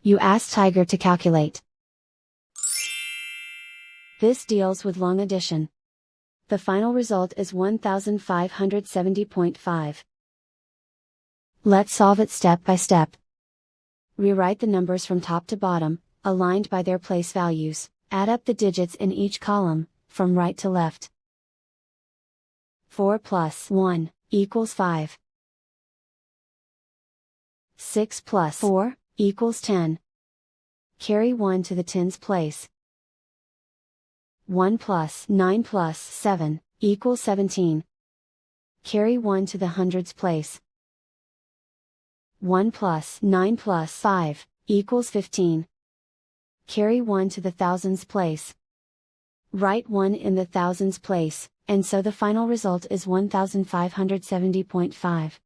You ask Tiger to calculate. This deals with long addition. The final result is 1570.5. Let's solve it step by step. Rewrite the numbers from top to bottom, aligned by their place values. Add up the digits in each column, from right to left. 4 plus 1 equals 5. 6 plus 4 equals 10. Carry 1 to the tens place. 1 plus 9 plus 7 equals 17. Carry 1 to the hundreds place. 1 plus 9 plus 5 equals 15. Carry 1 to the thousands place. Write 1 in the thousands place, and so the final result is 1570.5.